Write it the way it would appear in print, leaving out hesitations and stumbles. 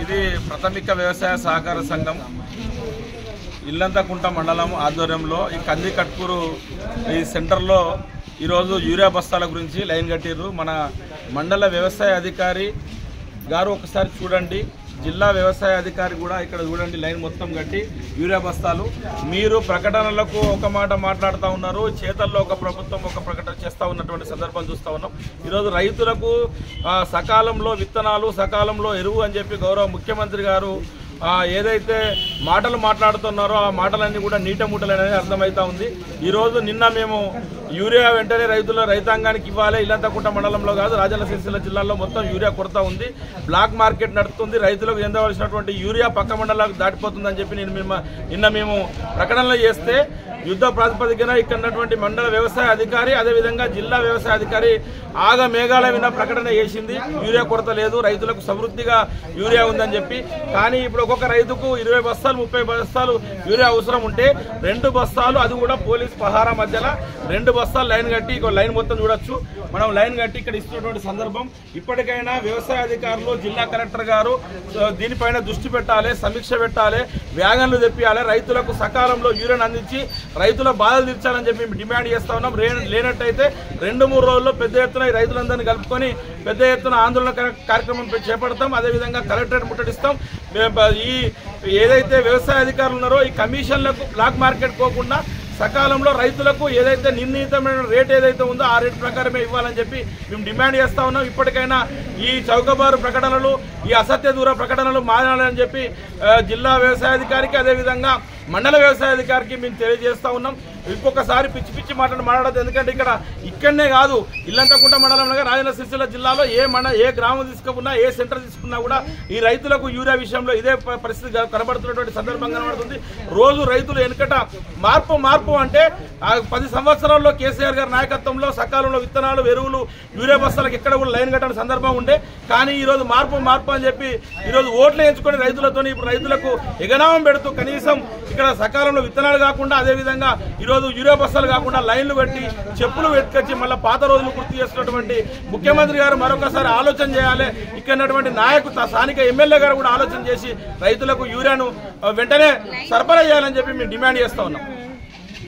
ఇది ప్రాథమిక వ్యవసాయ సహకార సంఘం ఇల్లంతకుంట మండలం ఆధ్వర్యంలో ఈ కంది కట్కూరు ఈ సెంటర్లో ఈరోజు యూరియా బస్తాల గురించి లైన్ కట్టిర్రు. మన మండల వ్యవసాయ అధికారి గారు ఒకసారి చూడండి, జిల్లా వ్యవసాయ అధికారి కూడా ఇక్కడ చూడండి, లైన్ మొత్తం కట్టి యూరియా బస్తాలు. మీరు ప్రకటనలకు ఒక మాట మాట్లాడుతూ ఉన్నారు, చేతల్లో ఒక ప్రభుత్వం ఒక ప్రకటన చేస్తూ ఉన్నటువంటి సందర్భం చూస్తూ ఉన్నాం. ఈరోజు రైతులకు సకాలంలో విత్తనాలు, సకాలంలో ఎరువు అని చెప్పి గౌరవ ముఖ్యమంత్రి గారు ఏదైతే మాటలు మాట్లాడుతున్నారో ఆ మాటలన్నీ కూడా నీట మూటలు అనేది అర్థమవుతా ఉంది. ఈరోజు నిన్న మేము యూరియా వెంటనే రైతాంగానికి ఇవ్వాలి, ఇల్లంతకుంట మండలంలో కాదు రాజన్న సిరిసిల్ల జిల్లాలో మొత్తం యూరియా కొరత ఉంది, బ్లాక్ మార్కెట్ నడుస్తుంది, రైతులకు చెందవలసినటువంటి యూరియా పక్క మండలాలకు దాటిపోతుందని చెప్పి నిన్న మేము ప్రకటనలు చేస్తే యుద్ధ ప్రాతిపదికన ఇక్కడ ఉన్నటువంటి మండల వ్యవసాయ అధికారి అదేవిధంగా జిల్లా వ్యవసాయ అధికారి ఆగ మేఘాల విన ప్రకటన చేసింది. యూరియా కొరత లేదు, రైతులకు సమృద్ధిగా యూరియా ఉందని చెప్పి. కానీ ఇప్పుడు ఒక్కొక్క రైతుకు 20 బస్తాలు 30 బస్తాలు యూరియా అవసరం ఉంటే 2 బస్తాలు, అది కూడా పోలీస్ పహారా మధ్యలో 2 బస్తాలు లైన్ కట్టి ఇక లైన్ మొత్తం చూడొచ్చు మనం లైన్ కట్టి ఇక్కడ ఇస్తున్నటువంటి సందర్భం. ఇప్పటికైనా వ్యవసాయ అధికారులు, జిల్లా కలెక్టర్ గారు దీనిపైన దృష్టి పెట్టాలి, సమీక్ష పెట్టాలి, వ్యాగన్లు తెప్పియాలి, రైతులకు సకాలంలో యూరియాను అందించి రైతుల బాధలు తీర్చాలని చెప్పి డిమాండ్ చేస్తా ఉన్నాం. లేనట్టయితే 2-3 రోజుల్లో పెద్ద ఎత్తున రైతులందరినీ కలుపుకొని పెద్ద ఎత్తున ఆందోళన కార్యక్రమం చేపడతాం. అదేవిధంగా కలెక్టరేట్ ముట్టడిస్తాం. ఈ ఏదైతే వ్యవసాయ అధికారులు ఉన్నారో ఈ కమిషన్లకు బ్లాక్ మార్కెట్ పోకుండా సకాలంలో రైతులకు ఏదైతే నిర్ణీతమైన రేట్ ఏదైతే ఉందో ఆ రేట్ ప్రకారమే ఇవ్వాలని చెప్పి మేము డిమాండ్ చేస్తా ఉన్నాం. ఇప్పటికైనా ఈ చౌకబారు ప్రకటనలు, ఈ అసత్య దూర ప్రకటనలు మారాలని చెప్పి జిల్లా వ్యవసాయ అధికారికి అదేవిధంగా మండల వ్యవసాయ అధికారికి మేము తెలియజేస్తా ఉన్నాం. ఇంకొకసారి పిచ్చి పిచ్చి మాట్లాడదు. ఎందుకంటే ఇక్కడనే కాదు, ఇల్లంతకుంట మండలంలో రాజన్న సిరిసిల్ల జిల్లాలో ఏ గ్రామం తీసుకున్నా, ఏ సెంటర్ తీసుకున్నా కూడా ఈ రైతులకు యూరియా విషయంలో ఇదే పరిస్థితి కనబడుతున్నటువంటి సందర్భం కనబడుతుంది. రోజు రైతులు వెనుకట మార్పు అంటే 10 సంవత్సరాల్లో కేసీఆర్ గారి నాయకత్వంలో సకాలంలో విత్తనాలు, ఎరువులు, యూరియా బస్తాలకు ఎక్కడ కూడా లైన్ కట్టని సందర్భం ఉండే. కానీ ఈరోజు మార్పు అని చెప్పి ఈరోజు ఓట్లు ఎంచుకొని రైతులతో ఇప్పుడు రైతులకు ఎగనామం పెడుతూ కనీసం ఇక్కడ సకాలంలో విత్తనాలు కాకుండా అదేవిధంగా ఈరోజు యూరియా బస్తాలు కాకుండా లైన్లు పెట్టి చెప్పులు పెట్టుకొచ్చి మళ్ళీ పాత రోజులు గుర్తు చేస్తున్నటువంటి ముఖ్యమంత్రి గారు మరొకసారి ఆలోచన చేయాలి. ఇక్కడ నాయకులు స్థానిక ఎమ్మెల్యే గారు కూడా ఆలోచన చేసి రైతులకు యూరియాను వెంటనే సరఫరా చేయాలని చెప్పి మేము డిమాండ్ చేస్తా ఉన్నాం.